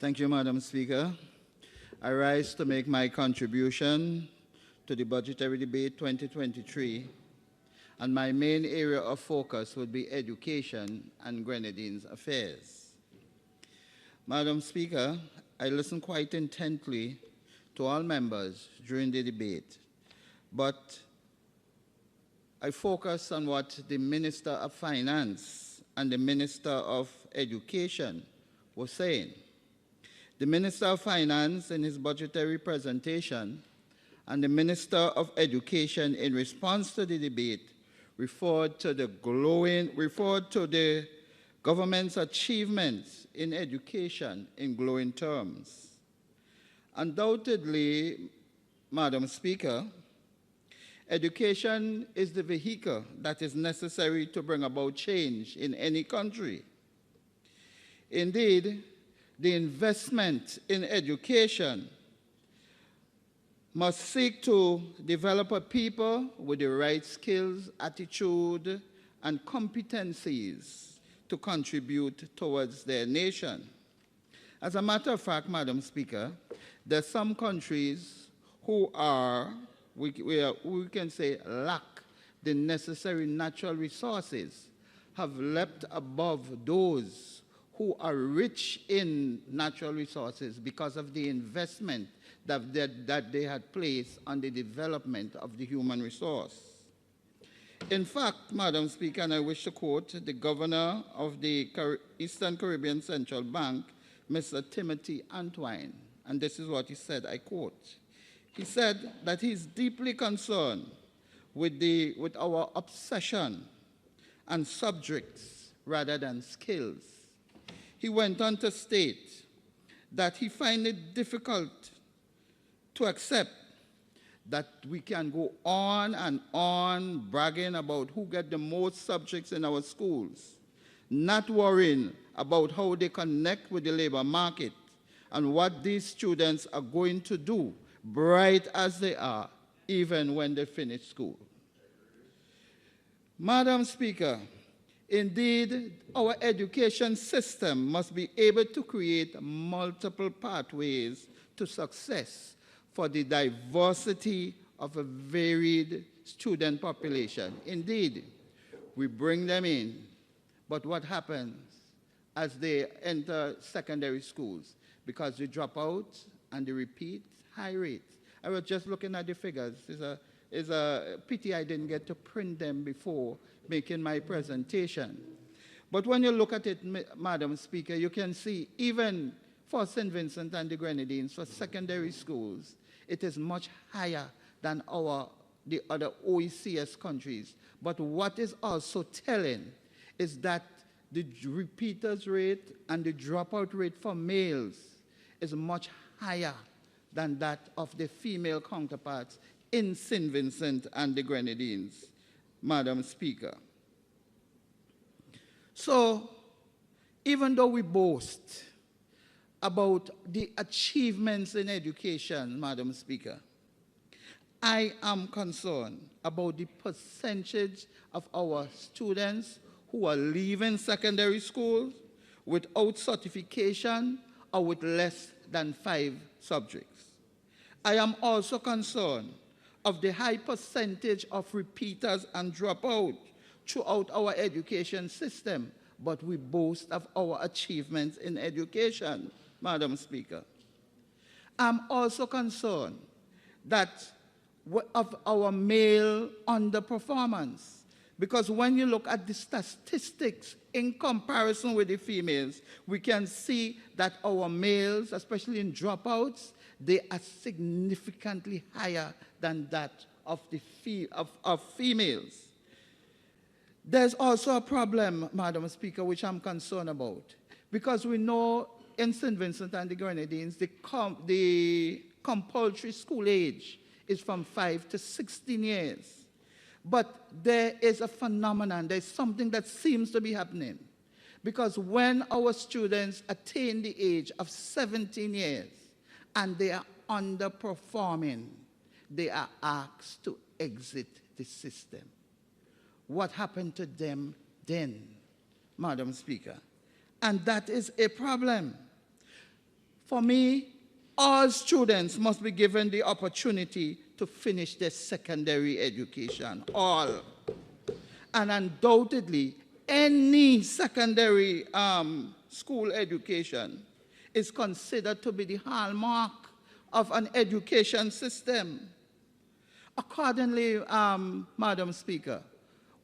Thank you, Madam Speaker. I rise to make my contribution to the budgetary debate 2023, and my main area of focus would be education and Grenadines affairs. Madam Speaker, I listened quite intently to all members during the debate, but I focus on what the Minister of Finance and the Minister of Education were saying. The Minister of Finance in his budgetary presentation and the Minister of Education in response to the debate referred to the government's achievements in education in glowing terms. Undoubtedly, Madam Speaker, education is the vehicle that is necessary to bring about change in any country. Indeed, the investment in education must seek to develop a people with the right skills, attitude, and competencies to contribute towards their nation. As a matter of fact, Madam Speaker, there are some countries who we can say, lack the necessary natural resources, have leapt above those who are rich in natural resources because of the investment that they had placed on the development of the human resource. In fact, Madam Speaker, and I wish to quote the governor of the Eastern Caribbean Central Bank, Mr. Timothy Antwine, and this is what he said, I quote. He said that he's deeply concerned with our obsession on subjects rather than skills. He went on to state that he finds it difficult to accept that we can go on and on bragging about who get the most subjects in our schools, not worrying about how they connect with the labor market and what these students are going to do, bright as they are, even when they finish school. Madam Speaker, indeed, our education system must be able to create multiple pathways to success for the diversity of a varied student population. Indeed, we bring them in, but what happens as they enter secondary schools? Because they drop out and they repeat high rates. I was just looking at the figures. It's a pity I didn't get to print them before making my presentation. But when you look at it, Madam Speaker, you can see even for St. Vincent and the Grenadines, for secondary schools, it is much higher than the other OECS countries. But what is also telling is that the repeaters rate and the dropout rate for males is much higher than that of the female counterparts in St. Vincent and the Grenadines, Madam Speaker. So, even though we boast about the achievements in education, Madam Speaker, I am concerned about the percentage of our students who are leaving secondary schools without certification or with less than 5 subjects. I am also concerned of the high percentage of repeaters and dropouts throughout our education system, but we boast of our achievements in education, Madam Speaker. I'm also concerned of our male underperformance, because when you look at the statistics in comparison with the females, we can see that our males, especially in dropouts, they are significantly higher than that of females. There's also a problem, Madam Speaker, which I'm concerned about, because we know in St. Vincent and the Grenadines, the compulsory school age is from 5 to 16 years. But there is a phenomenon, there's something that seems to be happening. Because when our students attain the age of 17 years and they are underperforming, they are asked to exit the system. What happened to them then, Madam Speaker? And that is a problem. For me, all students must be given the opportunity to finish their secondary education, all. And undoubtedly, any secondary school education is considered to be the hallmark of an education system. Accordingly, Madam Speaker,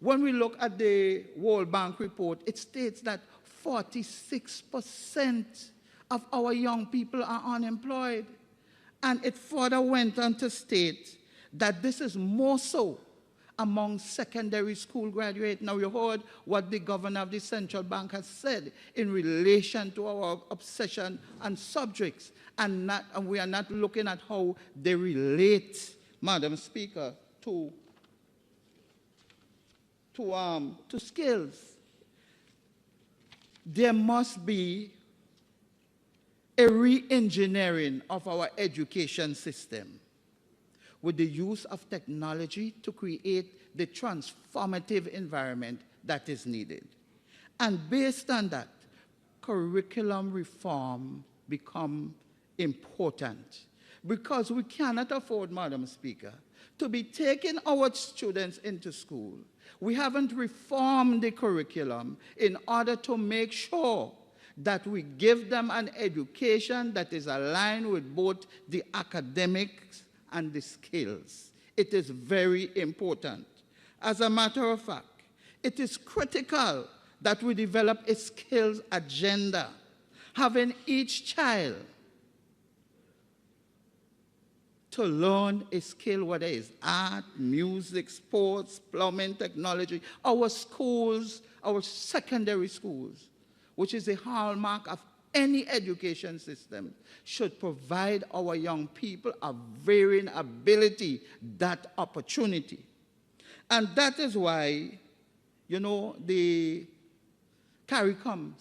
when we look at the World Bank report, it states that 46% of our young people are unemployed. And it further went on to state that this is more so among secondary school graduates. Now, you heard what the governor of the central bank has said in relation to our obsession and subjects, and we are not looking at how they relate, Madam Speaker, to skills. There must be a re-engineering of our education system with the use of technology to create the transformative environment that is needed. And based on that, curriculum reform becomes important, because we cannot afford, Madam Speaker, to be taking our students into school. We haven't reformed the curriculum in order to make sure that we give them an education that is aligned with both the academics and the skills. It is very important. As a matter of fact, it is critical that we develop a skills agenda, having each child to learn a skill, whether it's art, music, sports, plumbing, technology. Our schools, our secondary schools, which is a hallmark of any education system, should provide our young people a varying ability, that opportunity. And that is why, you know, the CARICOM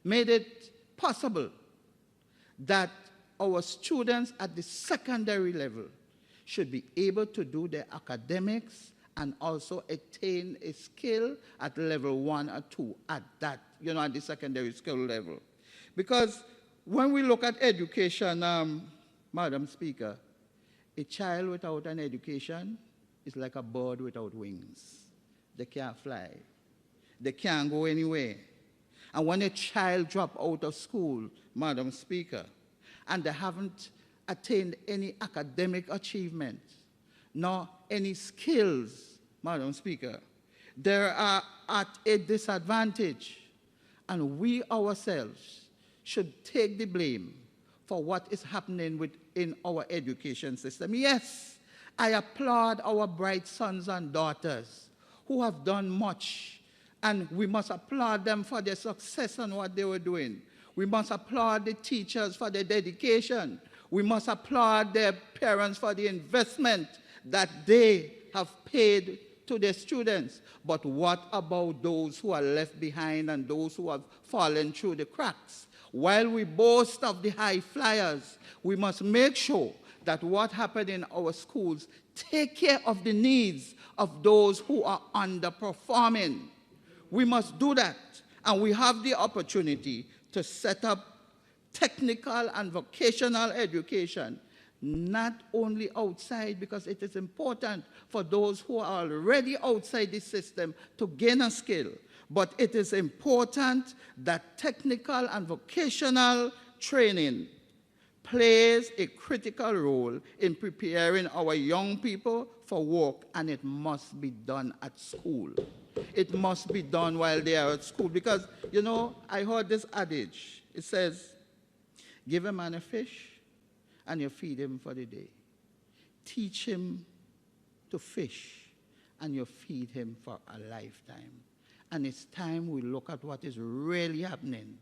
made it possible that our students at the secondary level should be able to do their academics and also attain a skill at level 1 or 2 at that, you know, at the secondary skill level. Because when we look at education, Madam Speaker, a child without an education is like a bird without wings. They can't fly. They can't go anywhere. And when a child drops out of school, Madam Speaker, and they haven't attained any academic achievement, nor any skills, Madam Speaker, they are at a disadvantage. And we ourselves should take the blame for what is happening within our education system. Yes, I applaud our bright sons and daughters who have done much, and we must applaud them for their success and what they were doing. We must applaud the teachers for their dedication. We must applaud their parents for the investment that they have paid to their students. But what about those who are left behind and those who have fallen through the cracks? While we boast of the high flyers, we must make sure that what happened in our schools take care of the needs of those who are underperforming. We must do that, and we have the opportunity to set up technical and vocational education, not only outside, because it is important for those who are already outside the system to gain a skill, but it is important that technical and vocational training plays a critical role in preparing our young people for work, and it must be done at school. It must be done while they are at school, because, you know, I heard this adage. It says, give a man a fish and you feed him for the day. Teach him to fish and you feed him for a lifetime. And it's time we look at what is really happening.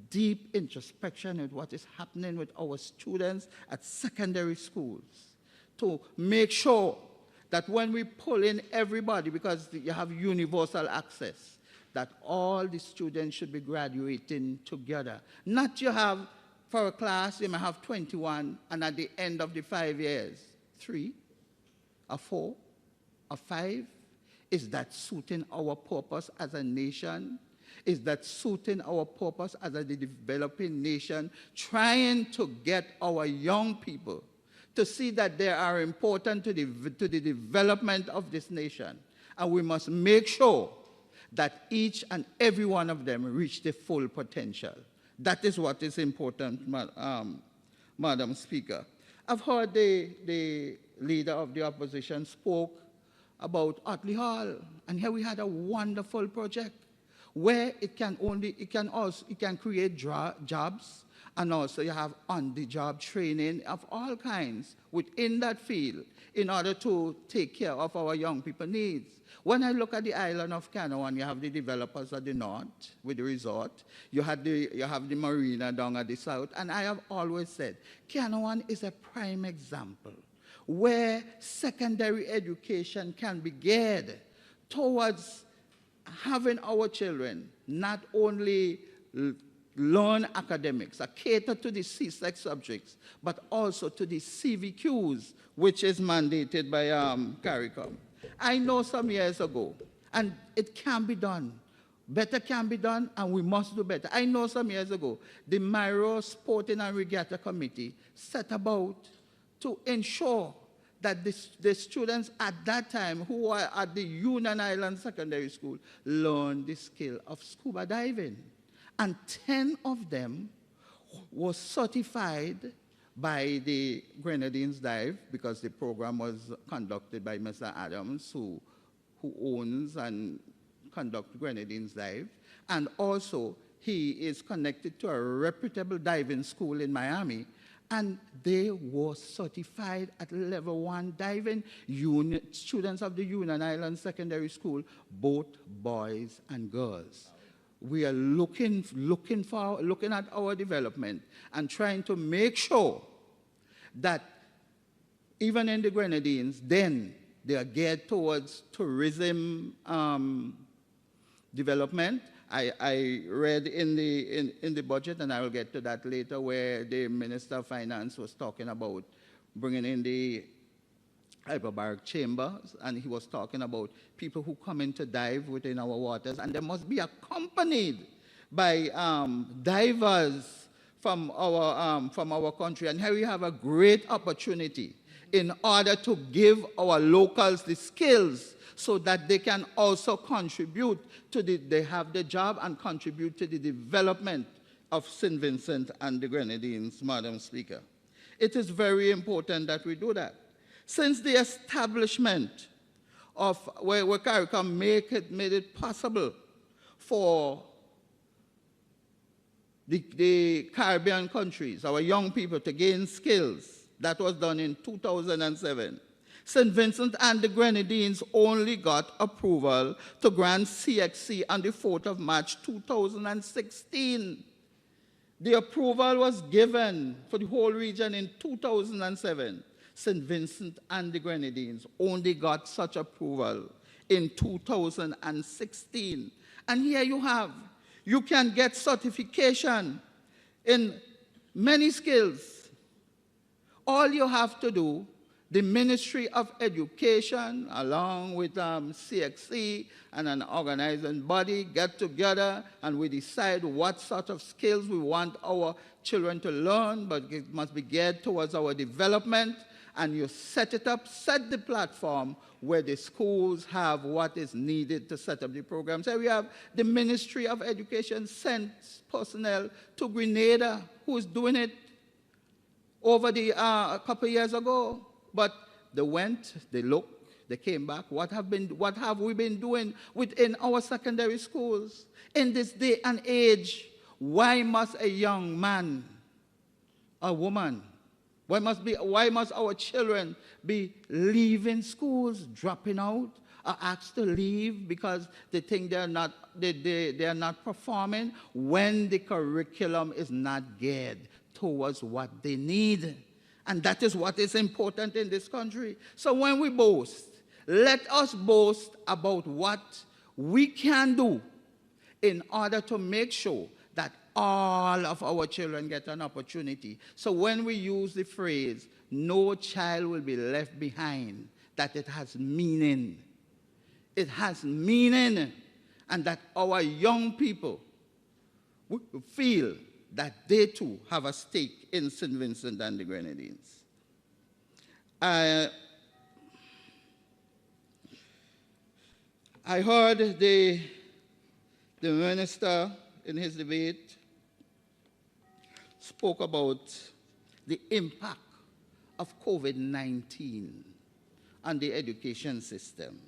Deep introspection at what is happening with our students at secondary schools, to make sure that when we pull in everybody, because you have universal access, that all the students should be graduating together. Not you have, for a class, you may have 21, and at the end of the 5 years, 3 or 4 or 5. Is that suiting our purpose as a nation? is that suiting our purpose as a developing nation, trying to get our young people to see that they are important to the development of this nation. And we must make sure that each and every one of them reach their full potential. That is what is important, Madam Speaker. I've heard the leader of the opposition spoke about Otley Hall, and here we had a wonderful project where it can create jobs, and also you have on-the-job training of all kinds within that field in order to take care of our young people's needs. When I look at the island of Canouan, you have the developers at the north with the resort. You have the marina down at the south. And I have always said, Canouan is a prime example where secondary education can be geared towards having our children not only learn academics, cater to the CSEC subjects, but also to the CVQs, which is mandated by CARICOM. I know some years ago, and it can be done. Better can be done, and we must do better. I know some years ago, the Mairo Sporting and Regatta Committee set about to ensure that the students at that time who were at the Union Island Secondary School learned the skill of scuba diving. And 10 of them were certified by the Grenadines Dive, because the program was conducted by Mr. Adams, who owns and conducts Grenadines Dive. And also, he is connected to a reputable diving school in Miami. And they were certified at level 1 diving, students of the Union Island Secondary School, both boys and girls. We are looking at our development and trying to make sure that even in the Grenadines, then they are geared towards tourism development. I read in the budget, and I will get to that later, where the Minister of Finance was talking about bringing in the hyperbaric chambers, and he was talking about people who come in to dive within our waters, and they must be accompanied by divers from our country. And here we have a great opportunity in order to give our locals the skills so that they can also contribute to they have the job and contribute to the development of St. Vincent and the Grenadines, Madam Speaker. It is very important that we do that. Since the establishment of where CARICOM made it possible for the Caribbean countries, our young people, to gain skills, that was done in 2007. St. Vincent and the Grenadines only got approval to grant CXC on the 4th of March 2016. The approval was given for the whole region in 2007. St. Vincent and the Grenadines only got such approval in 2016. And here you can get certification in many skills. All you have to do, the Ministry of Education, along with CXC and an organizing body, get together and we decide what sort of skills we want our children to learn, but it must be geared towards our development. And you set it up, set the platform where the schools have what is needed to set up the program. So we have the Ministry of Education sent personnel to Grenada who is doing it over a couple of years ago. But they went, they looked, they came back. What have we been doing within our secondary schools? In this day and age, why must a young man, a woman, why must our children be leaving schools, dropping out, or asked to leave because they think they are not performing when the curriculum is not geared towards what they need? And that is what is important in this country. So when we boast, let us boast about what we can do in order to make sure that all of our children get an opportunity. So when we use the phrase, no child will be left behind, that it has meaning. It has meaning. and that our young people feel that they too have a stake in St. Vincent and the Grenadines. I heard the minister in his debate spoke about the impact of COVID-19 on the education system.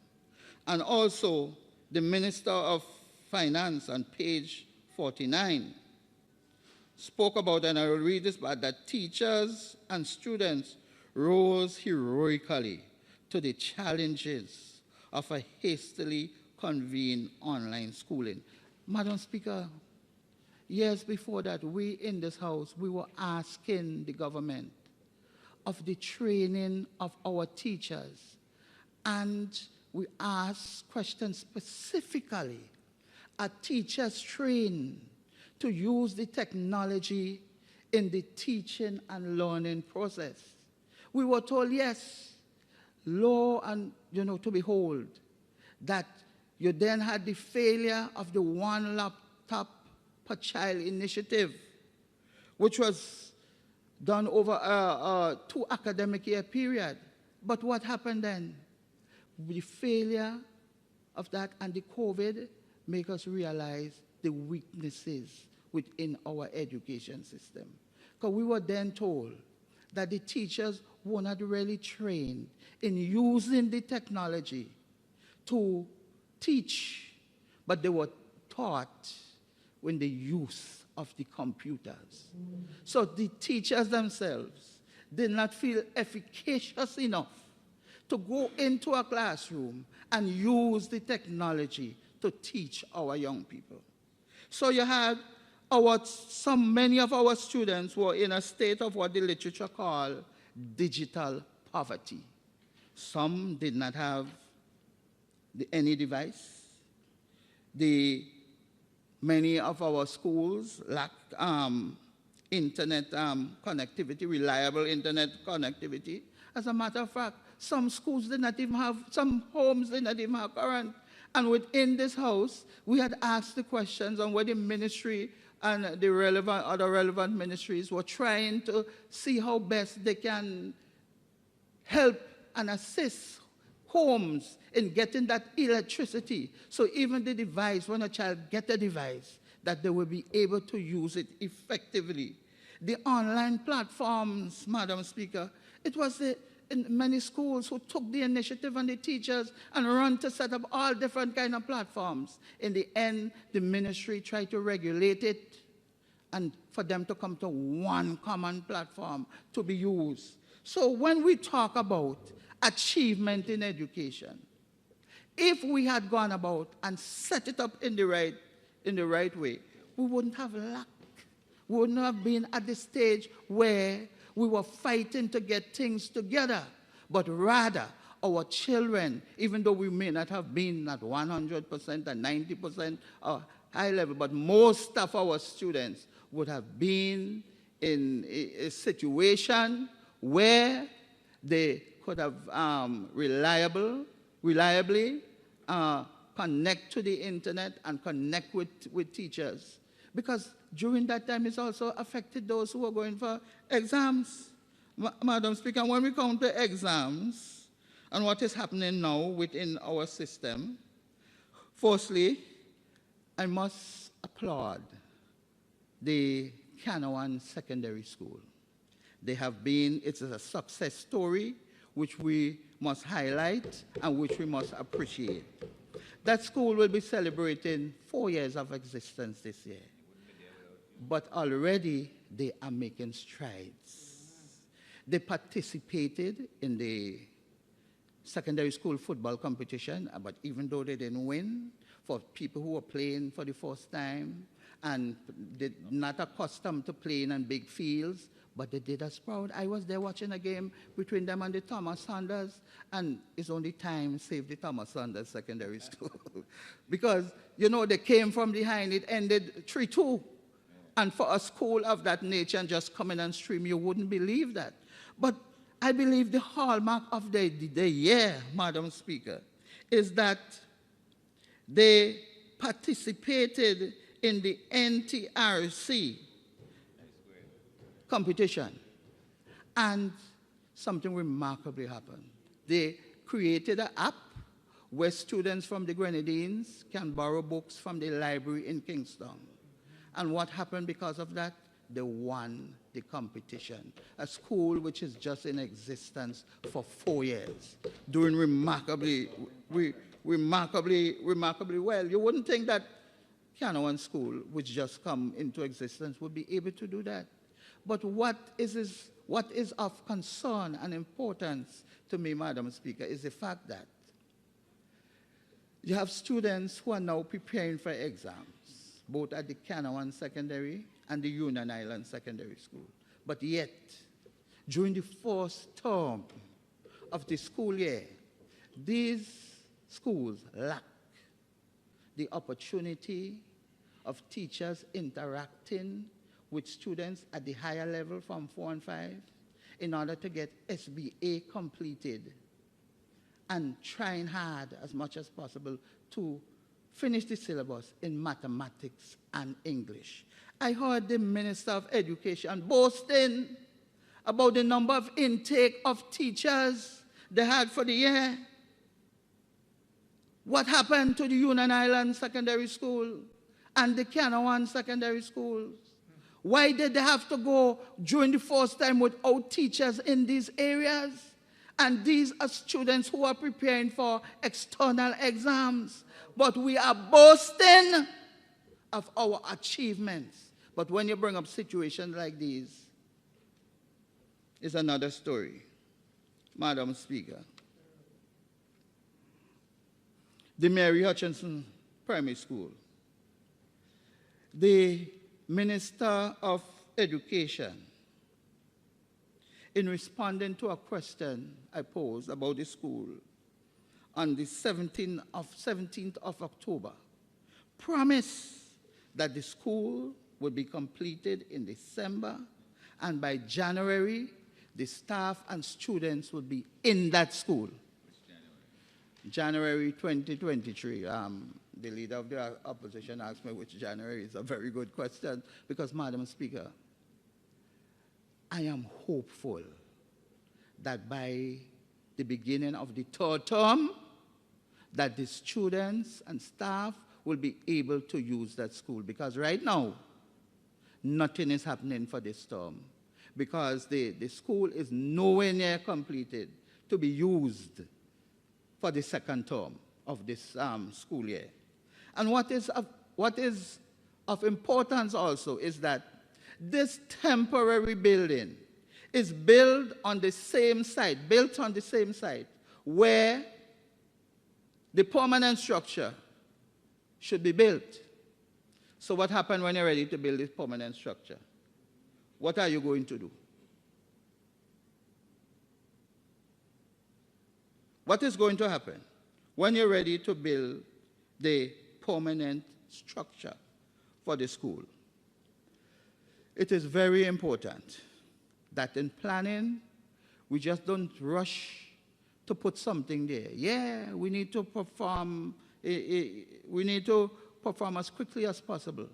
And also the Minister of Finance on page 49 spoke about, and I will read this, but that teachers and students rose heroically to the challenges of a hastily convened online schooling. Madam Speaker, years before that, we in this House, we were asking the government of the training of our teachers. And we asked questions specifically, are teachers trained to use the technology in the teaching and learning process? We were told yes. Lo and, to behold, that you then had the failure of the one laptop per child initiative, which was done over a 2 academic year period. But what happened then? The failure of that and the COVID make us realize the weaknesses within our education system. Because we were then told that the teachers were not really trained in using the technology to teach, but they were taught in the use of the computers. So the teachers themselves did not feel efficacious enough to go into a classroom and use the technology to teach our young people. So you had many of our students were in a state of what the literature call digital poverty. Some did not have any device. Many of our schools lacked internet connectivity, reliable internet connectivity. As a matter of fact, some schools did not even have, some homes did not even have current. And within this House, we had asked the questions on where the ministry and the other relevant ministries were trying to see how best they can help and assist homes in getting that electricity. So even the device, when a child gets a device, that they will be able to use it effectively. The online platforms, Madam Speaker, it was in many schools who took the initiative and the teachers and run to set up all different kind of platforms. In the end, the ministry tried to regulate it and for them to come to one common platform to be used. So when we talk about achievement in education, if we had gone about and set it up in the right way, we wouldn't have lacked. We wouldn't have been at the stage where we were fighting to get things together, but rather our children, even though we may not have been at 100% and 90% high level, but most of our students would have been in a situation where they could have reliably connect to the internet and connect with teachers. Because during that time, it's also affected those who are going for exams. Madam Speaker, when we come to exams and what is happening now within our system, firstly, I must applaud the Canaan Secondary School. It's a success story which we must highlight and which we must appreciate. That school will be celebrating 4 years of existence this year. But already they are making strides. They participated in the secondary school football competition, but even though they didn't win, for people who were playing for the first time and they're not accustomed to playing in big fields, but they did us proud. I was there watching a game between them and the Thomas Sanders, and it's only time saved the Thomas Sanders Secondary School. Because, they came from behind, it ended 3-2. And for a school of that nature and just come in and stream, you wouldn't believe that. But I believe the hallmark of the year, Madam Speaker, is that they participated in the NTRC competition. And something remarkably happened. They created an app where students from the Grenadines can borrow books from the library in Kingston. And what happened because of that? They won the competition. A school which is just in existence for 4 years, doing remarkably well. You wouldn't think that Canawan School, which just come into existence, would be able to do that. But what is of concern and importance to me, Madam Speaker, is the fact that you have students who are now preparing for exams, both at the Canawan Secondary and the Union Island Secondary School. But yet, during the first term of the school year, these schools lack the opportunity of teachers interacting with students at the higher level from 4 and 5 in order to get SBA completed and trying hard as much as possible to finish the syllabus in mathematics and English. I heard the Minister of Education boasting about the number of intake of teachers they had for the year. What happened to the Union Island Secondary School and the Canawan Secondary Schools? Why did they have to go during the first time without teachers in these areas? And these are students who are preparing for external exams. But we are boasting of our achievements. But when you bring up situations like these, it's another story. Madam Speaker, the Mary Hutchinson Primary School, the Minister of Education, in responding to a question I posed about the school on the 17th of October, promised that the school would be completed in December, and by January, the staff and students would be in that school. January 2023. The leader of the opposition asked me which January. Is a very good question because, Madam Speaker, I am hopeful that by the beginning of the third term, that the students and staff will be able to use that school, because right now, nothing is happening for this term because the school is nowhere near completed to be used for the second term of this school year. And what is of importance also is that this temporary building is built on the same site where the permanent structure should be built. So what happens when you're ready to build this permanent structure? What are you going to do? What is going to happen when you're ready to build the permanent structure for the school? It is very important that in planning, we just don't rush to put something there. Yeah, we need to perform as quickly as possible.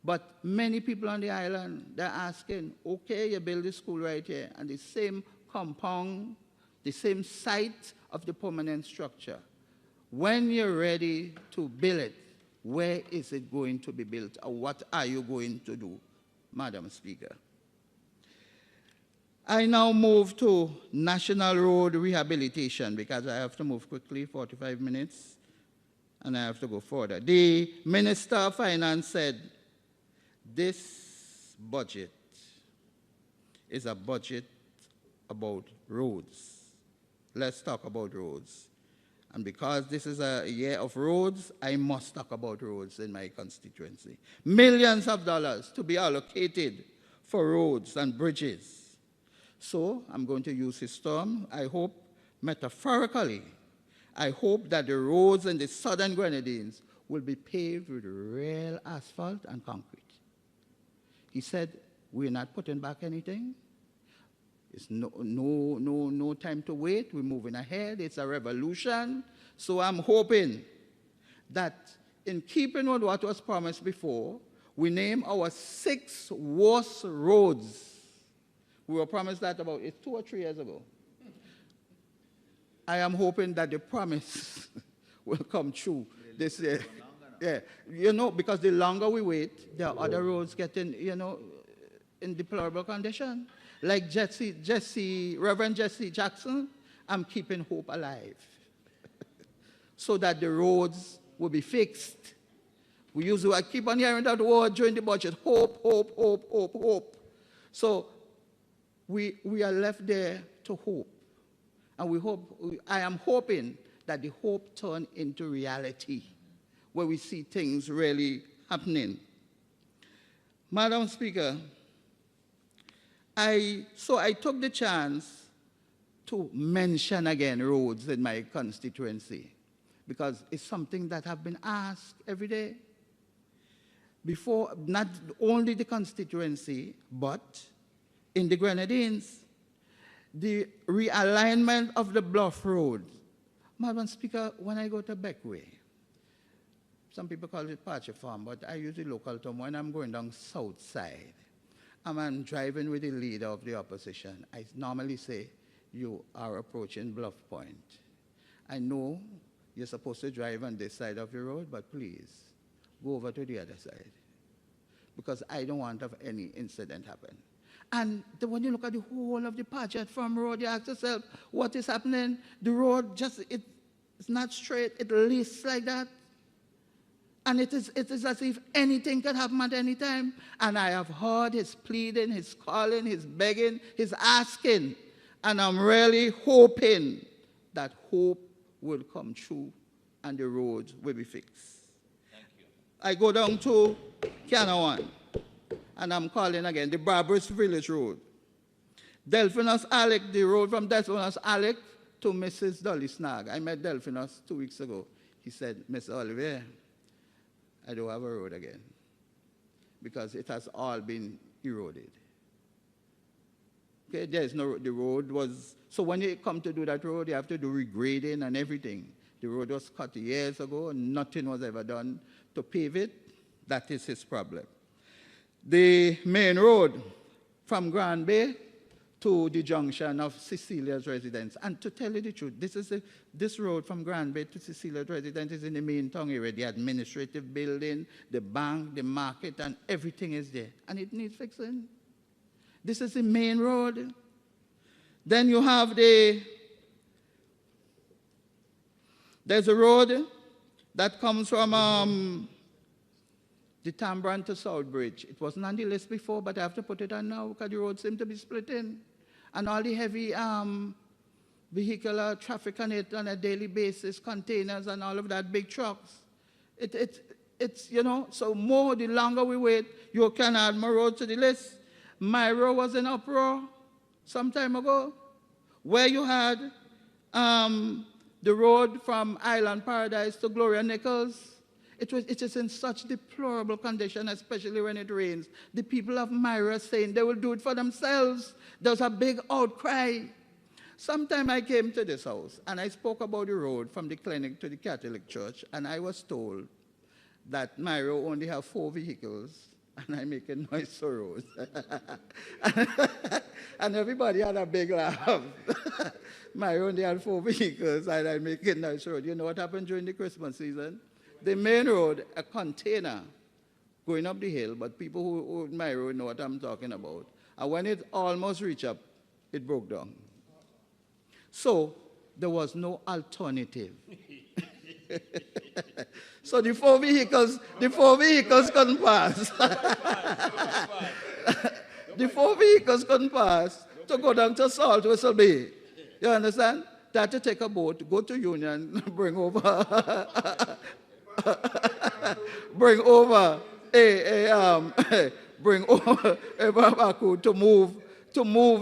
But many people on the island, they're asking, okay, you build the school right here, and the same compound, the same site of the permanent structure. When you're ready to build it, where is it going to be built, or what are you going to do, Madam Speaker? I now move to National Road Rehabilitation because I have to move quickly, 45 minutes, and I have to go further. The Minister of Finance said, this budget is a budget about roads. Let's talk about roads. And because this is a year of roads, I must talk about roads in my constituency. Millions of dollars to be allocated for roads and bridges. So I'm going to use his term, I hope metaphorically, I hope that the roads in the southern Grenadines will be paved with real asphalt and concrete. He said, we're not putting back anything. It's no time to wait. We're moving ahead. It's a revolution. So I'm hoping that in keeping with what was promised before, we name our 6 worst roads. We were promised that about 2 or 3 years ago. I am hoping that the promise will come true this year. Yeah, you know, because the longer we wait, there are other roads getting, you know, in deplorable condition. Like Reverend Jesse Jackson, I'm keeping hope alive so that the roads will be fixed. I keep on hearing that word during the budget, hope, hope, hope, hope, hope. So we are left there to hope. And I am hoping that the hope turn into reality, where we see things really happening. Madam Speaker, I took the chance to mention again roads in my constituency, because it's something that have been asked every day. Before, not only the constituency, but in the Grenadines, the realignment of the Bluff Road. Madam Speaker, when I go to Beckway, some people call it Pacha Farm, but I use the local term when I'm going down south side. And I'm driving with the leader of the opposition. I normally say, you are approaching Bluff Point. I know you're supposed to drive on this side of the road, but please, go over to the other side. Because I don't want to have any incident happen. And when you look at the whole of the Paget Farm Road, you ask yourself, what is happening? The road it's not straight, it lists like that. And it is as if anything can happen at any time. And I have heard his pleading, his calling, his begging, his asking. And I'm really hoping that hope will come true and the roads will be fixed. Thank you. I go down to Canawan, and I'm calling again, the Barbarous Village Road. Delphinus Alec, the road from Delphinus Alec to Mrs. Dolly Snag. I met Delphinus 2 weeks ago. He said, Mr. Olivierre, I don't have a road again because it has all been eroded. Okay, there's no, the road was, so when you come to do that road, you have to do regrading and everything. The road was cut years ago and nothing was ever done to pave it. That is his problem. The main road from Grand Bay to the junction of Cecilia's residence. And to tell you the truth, this road from Grand Bay to Cecilia's residence is in the main town area. The administrative building, the bank, the market, and everything is there. And it needs fixing. This is the main road. Then you have there's a road that comes from the Tambran to Southbridge. It wasn't on the list before, but I have to put it on now because the road seems to be splitting. And all the heavy vehicular traffic on it on a daily basis, containers and all of that, big trucks. It's you know, so the longer we wait, you can add more roads to the list. My road was in uproar some time ago, where you had the road from Island Paradise to Gloria Nichols. It is in such deplorable condition, especially when it rains. The people of Myra saying they will do it for themselves. There's a big outcry. Sometime I came to this house and I spoke about the road from the clinic to the Catholic church, and I was told that Myra only have 4 vehicles and I make a noise for roads. And everybody had a big laugh. Myra only had 4 vehicles and I make a noise for road. You know what happened during the Christmas season? The main road, a container going up the hill, but people who own my road know what I'm talking about. And when it almost reached up, it broke down. So there was no alternative. So the 4 vehicles couldn't pass. The 4 vehicles couldn't pass to go down to Salt Whistle Bay. You understand? They had to take a boat, go to Union, bring over bring over Baku to move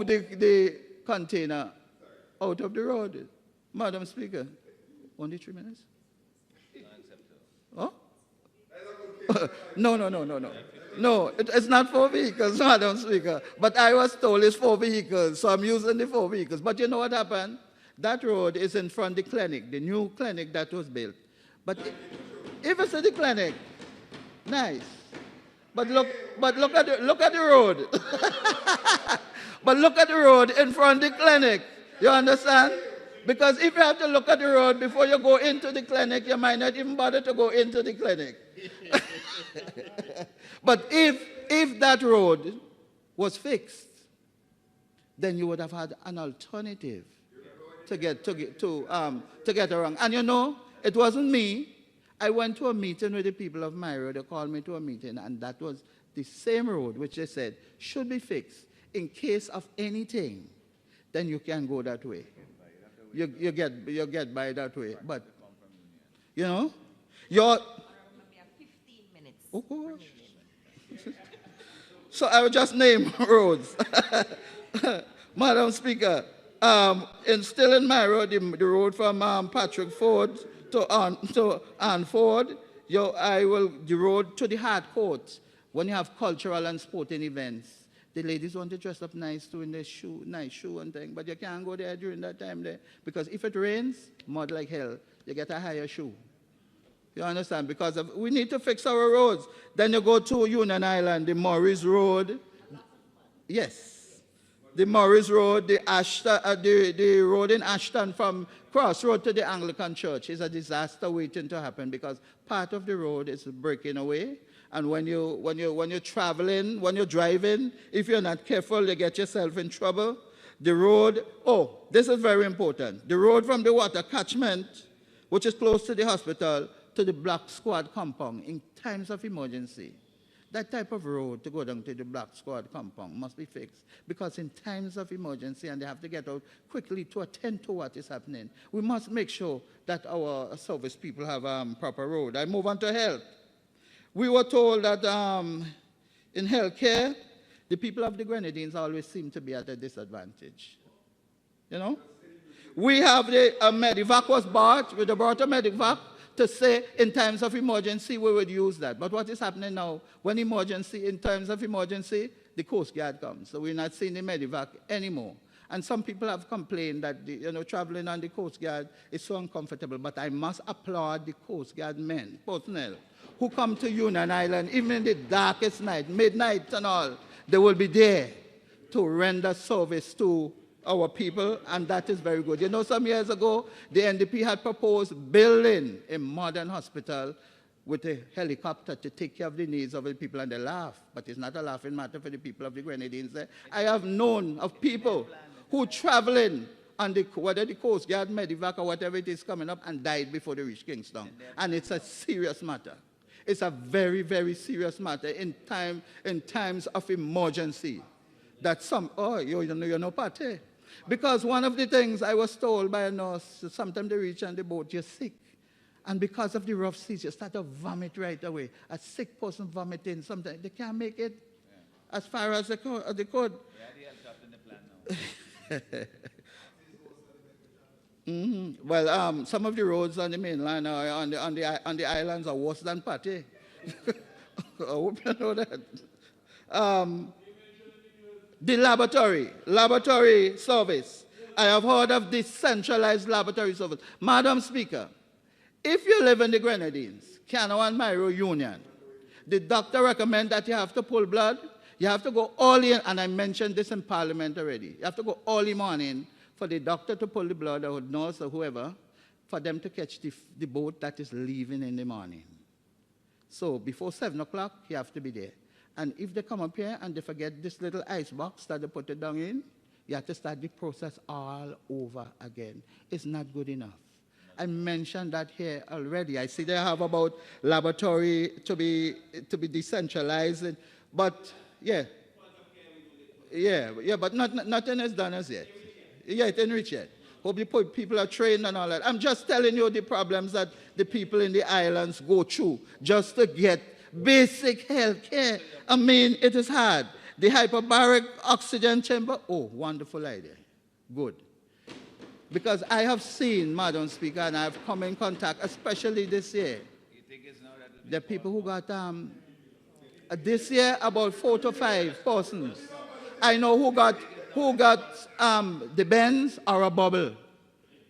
the container out of the road. Madam Speaker, only 3 minutes? Oh? No. No, it's not 4 vehicles, Madam Speaker. But I was told it's 4 vehicles, so I'm using the 4 vehicles. But you know what happened? That road is in front of the clinic, the new clinic that was built. But If it's at the clinic, nice. But look at the road. But look at the road in front of the clinic. You understand? Because if you have to look at the road before you go into the clinic, you might not even bother to go into the clinic. But if that road was fixed, then you would have had an alternative to get around. And you know, it wasn't me. I went to a meeting with the people of my road. They called me to a meeting, and that was the same road which they said should be fixed. In case of anything, then you can go that way. You get by that way. But you know, your 15 minutes. Oh gosh. So I will just name roads. Madam Speaker, still in my road, the road from Patrick Ford to Ann Ford, the road to the hard court, when you have cultural and sporting events, the ladies want to dress up nice too in their nice shoe and thing, but you can't go there during that time there, because if it rains, mud like hell, you get a higher shoe. You understand? Because we need to fix our roads. Then you go to Union Island, the Morris Road. Yes. The Morris Road, the road in Ashton from Crossroad to the Anglican Church is a disaster waiting to happen, because part of the road is breaking away. And when you're traveling, when you're driving, if you're not careful, you get yourself in trouble. The road, this is very important. The road from the water catchment, which is close to the hospital, to the Black Squad compound in times of emergency. That type of road to go down to the Black Squad compound must be fixed, because in times of emergency and they have to get out quickly to attend to what is happening, we must make sure that our service people have proper road. I move on to health. We were told that in healthcare, the people of the Grenadines always seem to be at a disadvantage. You know? We have the Medivac was bought, we brought a Medivac to say in times of emergency we would use that. But what is happening now, when in times of emergency, the Coast Guard comes. So we're not seeing the Medivac anymore. And some people have complained that traveling on the Coast Guard is so uncomfortable. But I must applaud the Coast Guard men, personnel, who come to Union Island, even in the darkest night, midnight and all. They will be there to render service to our people, and that is very good. You know, some years ago, the NDP had proposed building a modern hospital with a helicopter to take care of the needs of the people, and they laugh. But it's not a laughing matter for the people of the Grenadines. I have known of people who traveling on whether the Coast Guard, Medivac, or whatever it is coming up, and died before they reach Kingston. And it's a serious matter. It's a very, very serious matter in times of emergency. That you know, party. Because one of the things I was told by a nurse, sometimes they reach on the boat, you're sick. And because of the rough seas, you start to vomit right away. A sick person vomiting, sometimes they can't make it as far as they could. Yeah, the health in the plan now. Well, some of the roads on the mainland or on the islands are worse than Pate. I hope you know that. The laboratory service. I have heard of decentralized laboratory service. Madam Speaker, if you live in the Grenadines, Cano and Myro Union, the doctor recommends that you have to pull blood. You have to go early, and I mentioned this in Parliament already. You have to go early morning for the doctor to pull the blood, or nurse or whoever, for them to catch the boat that is leaving in the morning. So before 7 o'clock, you have to be there. And if they come up here and they forget this little ice box that they put it down in, you have to start the process all over again. It's not good enough. I mentioned that here already. I see they have about laboratory to be decentralized, but but nothing is done as yet. Yeah, it ain't reached yet. Hope the people are trained and all that. I'm just telling you the problems that the people in the islands go through just to get basic health care. I mean, it is hard. The hyperbaric oxygen chamber, wonderful idea. Good. Because I have seen, Madam Speaker, and I have come in contact, especially this year, the people who got, this year, about 4 to 5 persons. I know who got the bends or a bubble.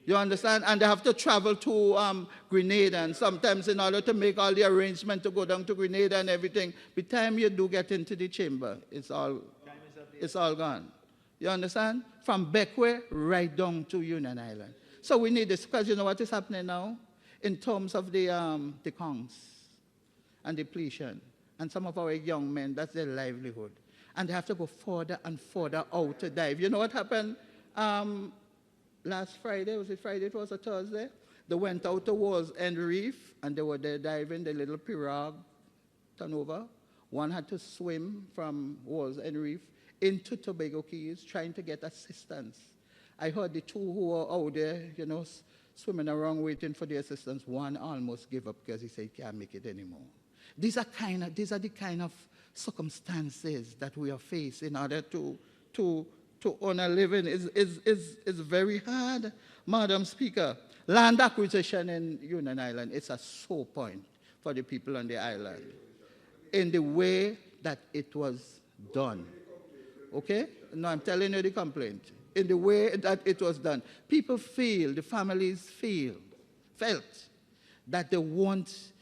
You understand? And they have to travel to Grenada, and sometimes in order to make all the arrangement to go down to Grenada and everything, by the time you do get into the chamber, it's all gone. You understand? From Beckway right down to Union Island. So we need this, because you know what is happening now? In terms of the Kongs and depletion. And some of our young men, that's their livelihood. And they have to go further and further out to dive. You know what happened last Friday? Was it Friday? It was a Thursday. They went out to Wall's End Reef, and they were there diving. The little pirogue turnover. One had to swim from Wall's End Reef into Tobago Keys, trying to get assistance. I heard the two who were out there, you know, swimming around waiting for the assistance. One almost gave up because he said he can't make it anymore. These are the kind of circumstances that we are faced in order to earn a living. Is very hard, Madam Speaker. Land acquisition in Union Island is a sore point for the people on the island in the way that it was done. Okay? No, I'm telling you the complaint. In the way that it was done. People feel, the families felt that they weren't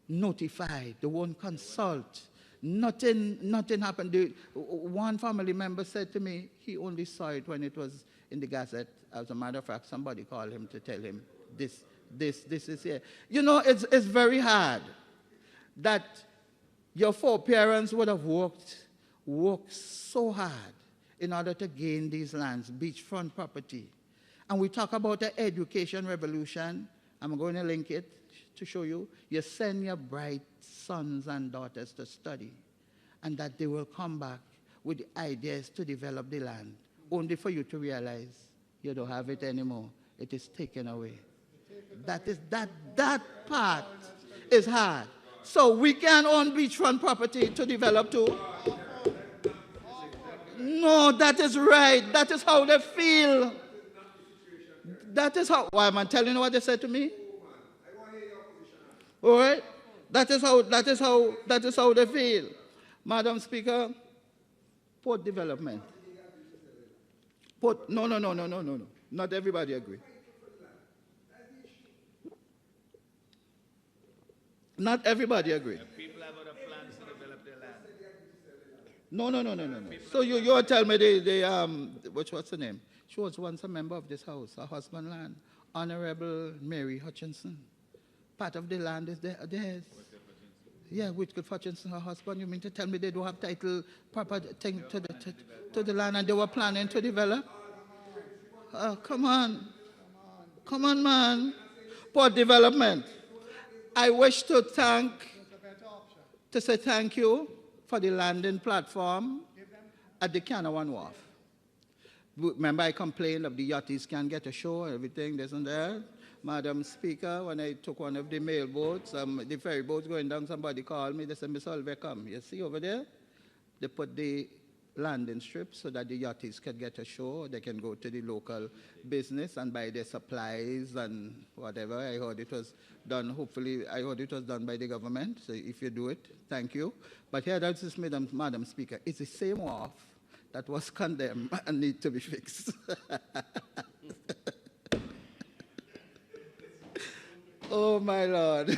notified, they won't consult. Nothing happened. One family member said to me, he only saw it when it was in the Gazette. As a matter of fact, somebody called him to tell him, this is here. You know, it's very hard that your foreparents would have worked so hard in order to gain these lands, beachfront property. And we talk about the education revolution. I'm going to link it to show you. You send your bright sons and daughters to study, and that they will come back with the ideas to develop the land, only for you to realize you don't have it anymore. It is taken away. That part is hard. So we can own beachfront property to develop too. No, that is right. That is how they feel. That is how. Why am I telling you what they said to me? All right. That is how they feel. Madam Speaker, port development. No. Not everybody agree. Not everybody agree. People have other plans to develop their land. No. So you tell me what's the name? She was once a member of this house, her husband land, Honorable Mary Hutchinson. Part of the land is theirs. Yeah, Whitfield Hutchinson, her husband. You mean to tell me they don't have title, proper thing to the land, and they were planning to develop? Come on, man. Port development. I wish to say thank you for the landing platform at the Canawan Wharf. Remember I complained of the yachties can't get ashore, everything, this and that. Madam Speaker, when I took one of the mail boats, the ferry boats going down, somebody called me, they said, Mr. Olivierre, come. You see over there? They put the landing strip so that the yachties can get ashore. They can go to the local business and buy their supplies and whatever. I heard it was done, hopefully, I heard it was done by the government. So if you do it, thank you. But here, that's just Madam Speaker. It's the same wharf that was condemned and need to be fixed. Oh, my Lord.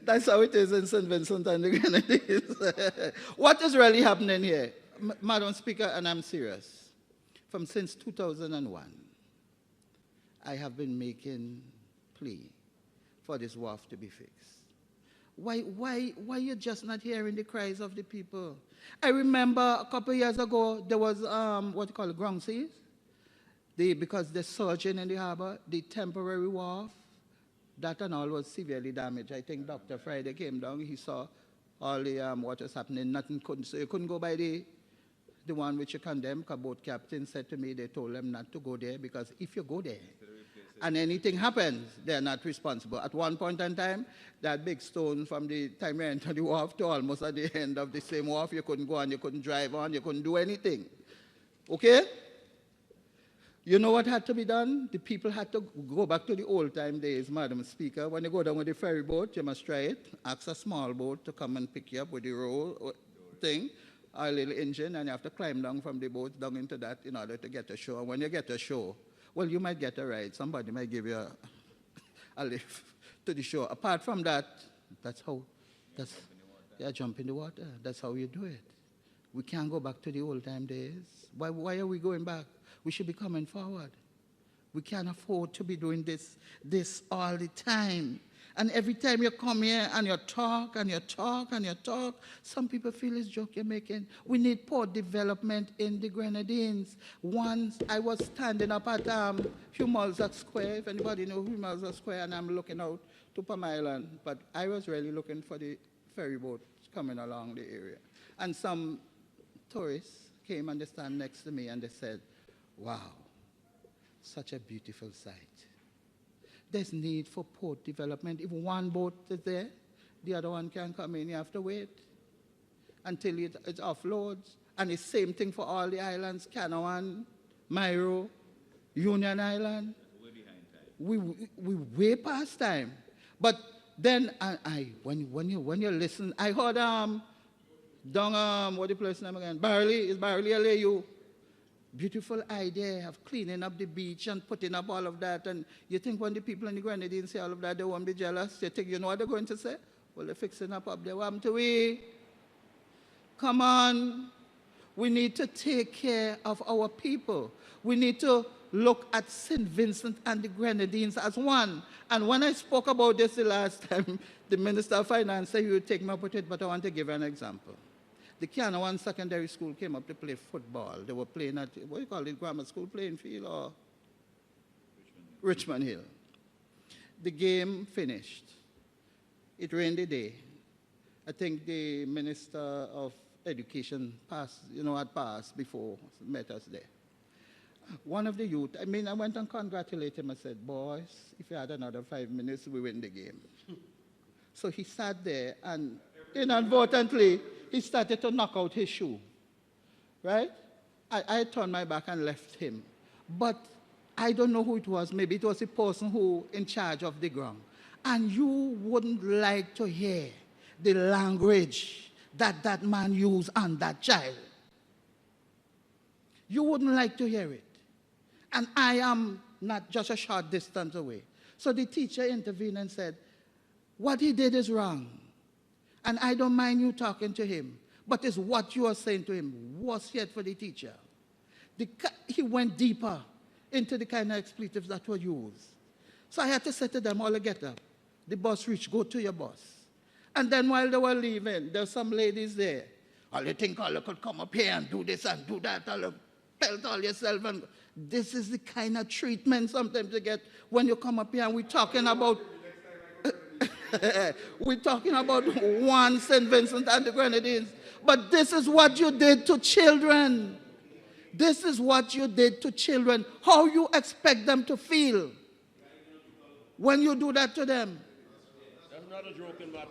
That's how it is in St. Vincent and the Grenadines. What is really happening here? Madam Speaker, and I'm serious. Since 2001, I have been making plea for this wharf to be fixed. Why you just not hearing the cries of the people? I remember a couple of years ago, there was what you call ground seas. Because the surgeon in the harbor, the temporary wharf, that and all was severely damaged. I think Dr. Friday came down, he saw all the what was happening, so you couldn't go by the one which you condemned, because both captains said to me, they told them not to go there, because if you go there and anything happens, they're not responsible. At one point in time, that big stone from the time you entered the wharf to almost at the end of the same wharf, you couldn't go on, you couldn't drive on, you couldn't do anything. Okay? You know what had to be done? The people had to go back to the old time days, Madam Speaker. When you go down with the ferry boat, you must try it. Ask a small boat to come and pick you up with the roll thing, a little engine, and you have to climb down from the boat down into that in order to get ashore. When you get ashore, well, you might get a ride. Somebody might give you a lift to the shore. Apart from that, jump in the water. That's how you do it. We can't go back to the old time days. Why are we going back? We should be coming forward. We can't afford to be doing this all the time. And every time you come here and you talk and you talk and you talk, some people feel it's a joke you're making. We need port development in the Grenadines. Once I was standing up at Humalza Square, if anybody knows Humalza Square, and I'm looking out to Palm Island, but I was really looking for the ferry boat coming along the area. And some tourists came and they stand next to me and they said, wow, such a beautiful sight. There's need for port development. If one boat is there, the other one can come in. You have to wait until it offloads. And it's the same thing for all the islands, Canouan, Myro, Union Island. We're way past time. But then when you listen, I heard what the place name again? Barley, is Barley LAU? Beautiful idea of cleaning up the beach and putting up all of that. And you think when the people in the Grenadines say all of that, they won't be jealous? You think you know what they're going to say? Well, they're fixing up there. What happened to we? Come on. We need to take care of our people. We need to look at St. Vincent and the Grenadines as one. And when I spoke about this the last time, the Minister of Finance said he would take me up with it, but I want to give an example. The Canouan Secondary School came up to play football. They were playing at, what do you call it, grammar school playing field or? Richmond Hill. The game finished. It rained the day. I think the Minister of Education had passed before, met us there. One of the youth, I went and congratulated him. I said, boys, if you had another 5 minutes, we win the game. So he sat there and inadvertently, he started to knock out his shoe, right? I turned my back and left him. But I don't know who it was. Maybe it was the person who in charge of the ground. And you wouldn't like to hear the language that man used on that child. You wouldn't like to hear it. And I am not just a short distance away. So the teacher intervened and said, what he did is wrong. And I don't mind you talking to him, but it's what you are saying to him was yet for the teacher. He went deeper into the kind of expletives that were used. So I had to say to them, all get up. The bus reached, go to your bus. And then while they were leaving, there were some ladies there. All you think all you could come up here and do this and do that, all you pelt all yourself. And this is the kind of treatment sometimes you get when you come up here and we're talking about one St. Vincent and the Grenadines. But this is what you did to children. This is what you did to children. How you expect them to feel when you do that to them? That's not a joking matter.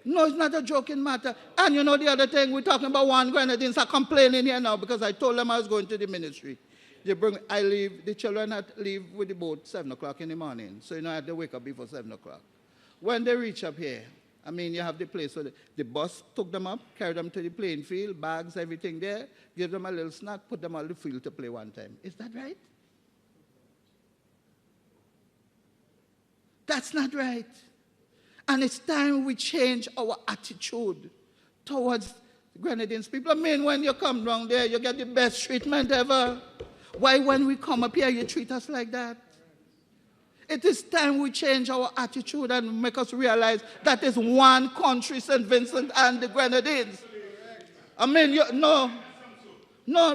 No, it's not a joking matter. And you know the other thing, we're talking about one Grenadines are complaining here now because I told them I was going to the ministry. The children had to leave with the boat 7 o'clock in the morning. So I had to wake up before 7 o'clock. When they reach up here, you have the place. So the bus took them up, carried them to the playing field, bags, everything there, give them a little snack, put them on the field to play one time. Is that right? That's not right. And it's time we change our attitude towards Grenadines people. When you come down there, you get the best treatment ever. Why when we come up here, you treat us like that? It is time we change our attitude and make us realize that is one country, St. Vincent and the Grenadines. No,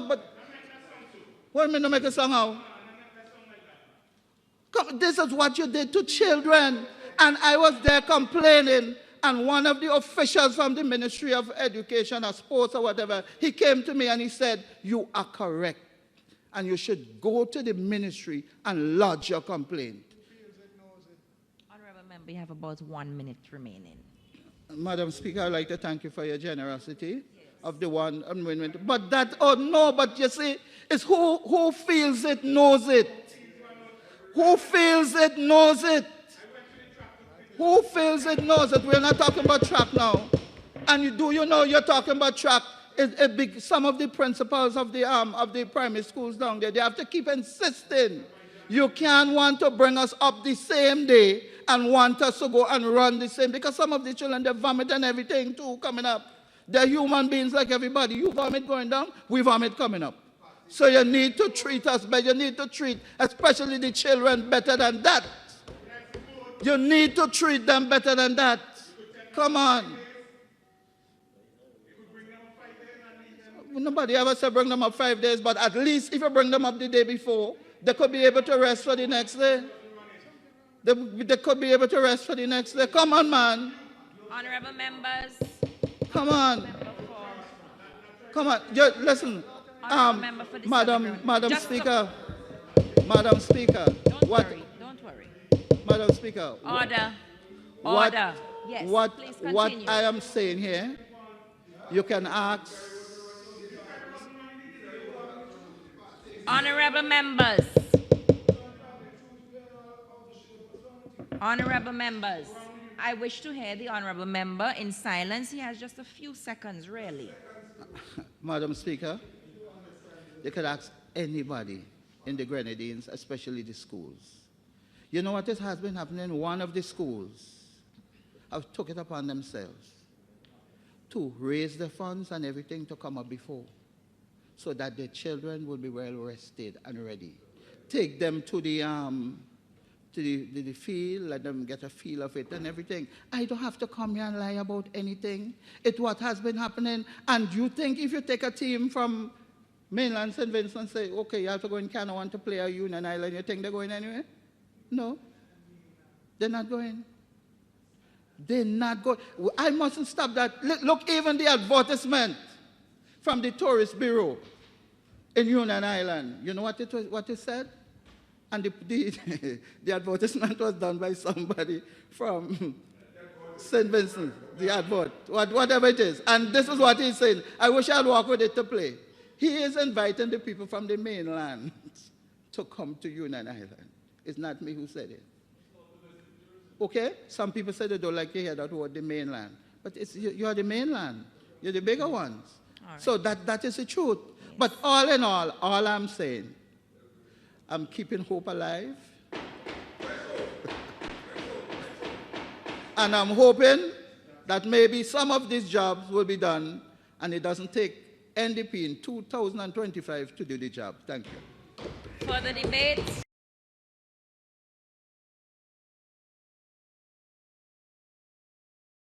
but what do you mean to make a song out? This is what you did to children. And I was there complaining, and one of the officials from the Ministry of Education or Sports or whatever, he came to me and he said, you are correct. And you should go to the ministry and lodge your complaint. Honorable Member, you have about 1 minute remaining. Madam Speaker, I'd like to thank you for your generosity of the one amendment. But but you see, it's who feels it knows it. Who feels it knows it. Who feels it knows it. We're not talking about track now. And you're talking about track. Some of the principals of the primary schools down there, they have to keep insisting You can't want to bring us up the same day and want us to go and run the same, because some of the children, they vomit and everything too coming up. They're human beings like everybody. You vomit going down, we vomit coming up. So you need to treat us better. You need to treat especially the children better than that. You need to treat them better than that. Come on. Nobody ever said bring them up 5 days, but at least if you bring them up the day before, they could be able to rest for the next day. They could be able to rest for the next day. Come on, man. Honorable members. Come on. Come on. Listen. Madam Speaker. Madam Speaker. Don't worry. Madam Speaker. Order. What, Order. Yes, please continue. What I am saying here, you can ask. Honorable members. Honorable members. I wish to hear the honorable member in silence. He has just a few seconds, really. Madam Speaker, you could ask anybody in the Grenadines, especially the schools. You know what has been happening? One of the schools have took it upon themselves to raise the funds and everything to come up before, so that the children will be well rested and ready. Take them to the field, let them get a feel of it and everything. I don't have to come here and lie about anything. It's what has been happening. And you think if you take a team from mainland St. Vincent and say, okay, you have to go in Canada to play a Union Island, you think they're going anywhere? No. They're not going. They're not going. I mustn't stop that. Look, even the advertisement from the Tourist Bureau in Union Island. You know what it said? And the advertisement was done by somebody from St. Vincent, the advert, whatever it is. And this is what he's saying. I wish I'd walk with it to play. He is inviting the people from the mainland to come to Union Island. It's not me who said it. Okay? Some people say they don't like to hear that word, the mainland. But you're the mainland. You're the bigger ones. Right. So that is the truth. Yes. But all in all I'm saying, I'm keeping hope alive. And I'm hoping that maybe some of these jobs will be done and it doesn't take NDP in 2025 to do the job. Thank you. For the debate.